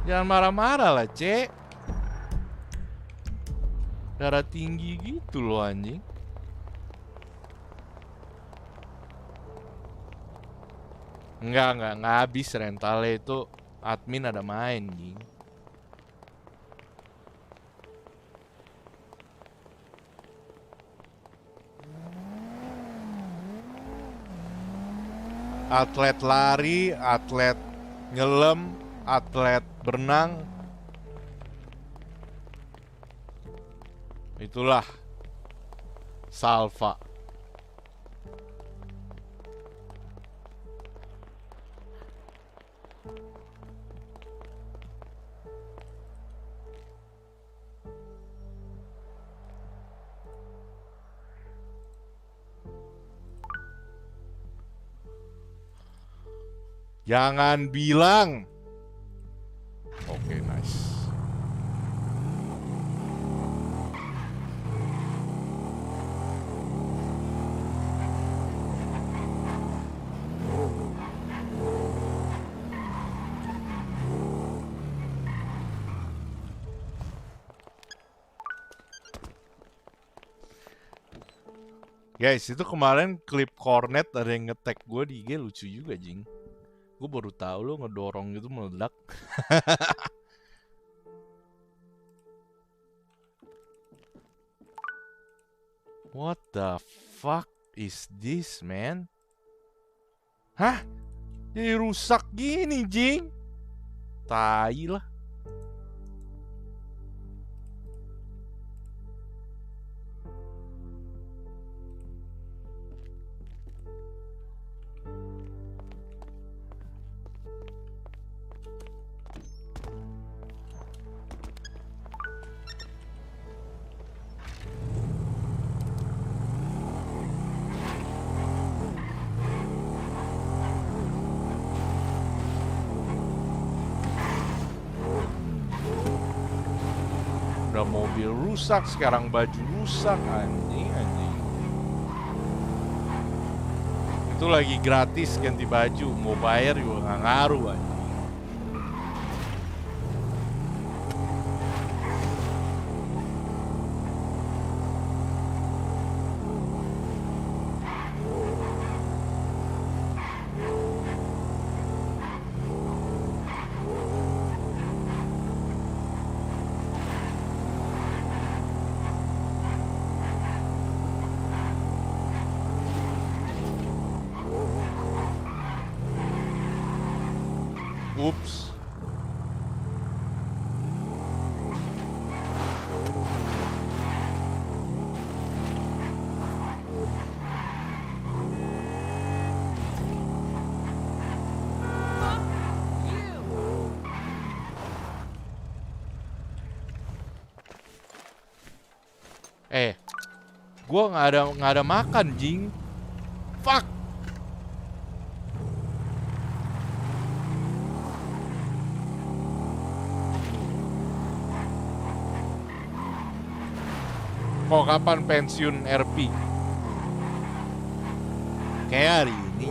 Jangan marah-marah lah, Cek. Darah tinggi gitu loh, anjing. Enggak habis rentalnya itu. Admin ada main, Jing. Atlet lari, atlet nyelam, atlet berenang. Itulah Salva. Jangan bilang. Oke, nice. Guys, itu kemarin klip Cornet ada yang nge-tag gue di IG lucu juga, Jing. Gue baru tahu lo ngedorong gitu meledak. What the fuck is this, man? Hah? Jadi rusak gini, Jing. Tai lah. Udah mobil rusak, sekarang baju rusak, anjing. Itu lagi gratis ganti baju, mau bayar juga nggak ngaruh anjing. Oops. Gua nggak ada makan, jing. Fuck. Kok kapan pensiun RP? Kayak hari ini.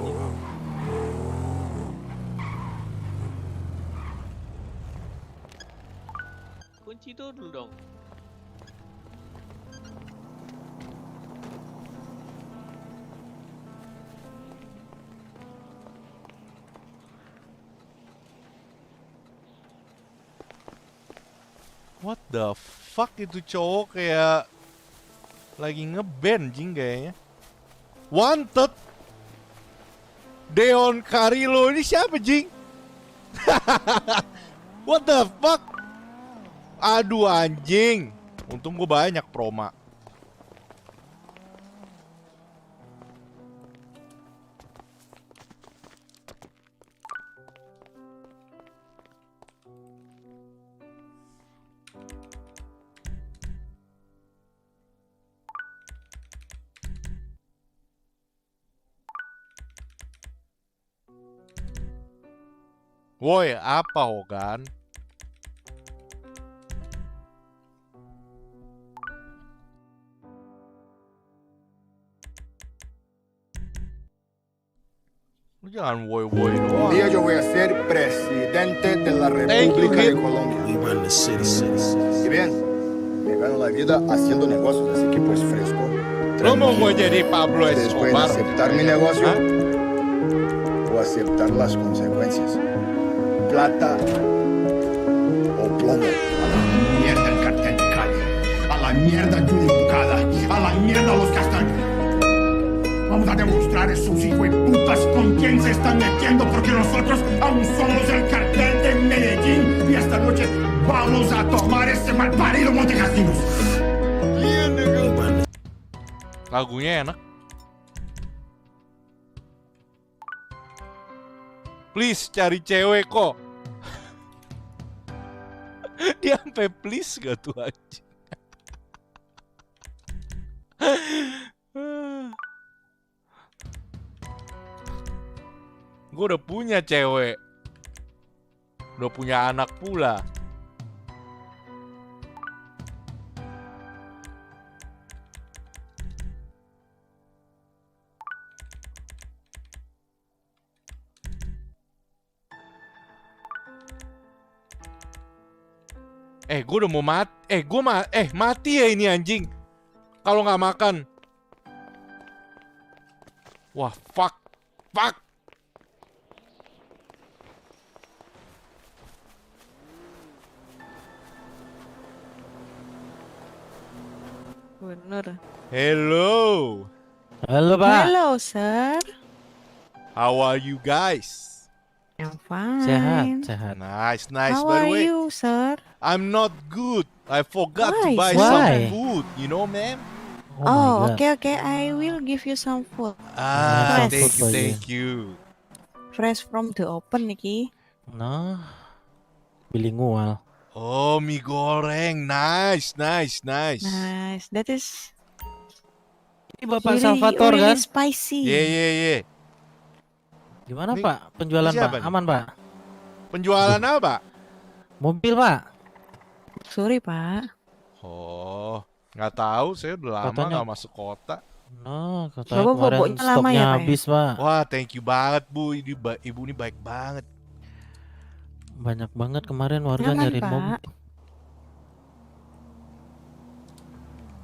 Kunci dulu dong. What the fuck, itu cowok kayak lagi ngeband jing kayaknya. Wanted. Deon Carilo ini siapa jing? What the fuck? Aduh anjing. Untung gue banyak proma. Woi, apa Hogan? Lu jangan woi-woi doang. Un día yo voy a ser presidente de la República de Colombia. Y bien, me gano la vida haciendo negocios, así que pues fresco. ¿Cómo voy a ser Pablo Escobar? Ustedes pueden aceptar mi negocio o aceptar las consecuencias. Plata o plomo. A la mierda el cartel de Cali. A la mierda Junior Bucada. A la mierda los castaños. Vamos a demostrar esos hijueputas con quién se están metiendo, porque nosotros aún somos el cartel de Medellín y esta noche vamos a tomar ese malparido Montecasinos. Lagunya enak. Please cari cewek kok. Dia sampai please gak tuh aja. Gue udah punya cewek. Udah punya anak pula. Gue udah mau mati. Mati ya ini anjing. Kalau nggak makan. Wah, fuck. Bener. Hello. Halo, Pak. Hello, sir. How are you guys? I'm fine. Sehat. Nice. How By the are way, you, sir? I'm not good. I forgot to Why, buy sir? some food. You know, ma'am? Oh, okay. I will give you some food. Thank you. Fresh from the open, Niki. Nah, bilingual. Oh, mie goreng. Nice. Nice. That is Ini Bapak Salvator really kan? Spicy. Yeah. Gimana Ini- Pak? Penjualan ini siapa Pak? nih? Aman Pak? Penjualan apa? Mobil Pak? Sorry, Pak. Oh, nggak tahu, saya udah lama nggak masuk kota. Nah, katanya kemarin stoknya habis, Pak. Wah, thank you banget, Bu. Ibu ini baik banget. Banyak banget kemarin warga nyariin mobil.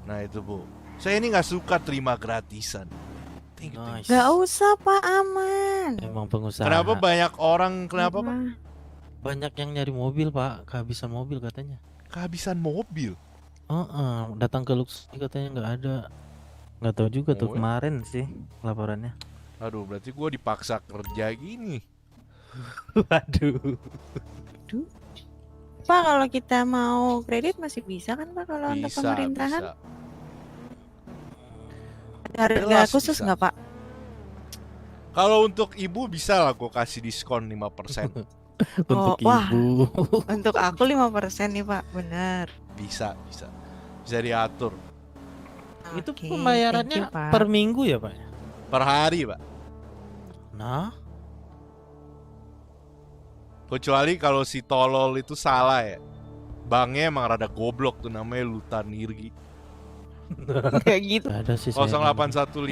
Nah itu, Bu. Saya ini nggak suka terima gratisan. Nice. Gak usah, Pak, aman. Emang pengusaha. Kenapa banyak orang, kenapa, Pak? Banyak yang nyari mobil, Pak. Kehabisan mobil katanya. Kehabisan mobil? Datang ke Lux katanya nggak ada. Nggak tahu juga tuh kemarin sih laporannya. Aduh, berarti gue dipaksa kerja gini. Waduh. Pak, kalau kita mau kredit masih bisa kan, Pak, kalau untuk pemerintahan? Bisa. Ada harga khusus nggak, Pak? Kalau untuk ibu bisa lah gue kasih diskon 5%. Untuk ibu. Untuk aku 5% nih, Pak, benar. Bisa diatur. Itu pembayarannya per minggu ya, Pak? Per hari, Pak. Nah, kecuali kalau si tolol itu salah ya. Banknya emang rada goblok tuh, namanya Lutanirgi. Kayak gitu. Ada sih 0815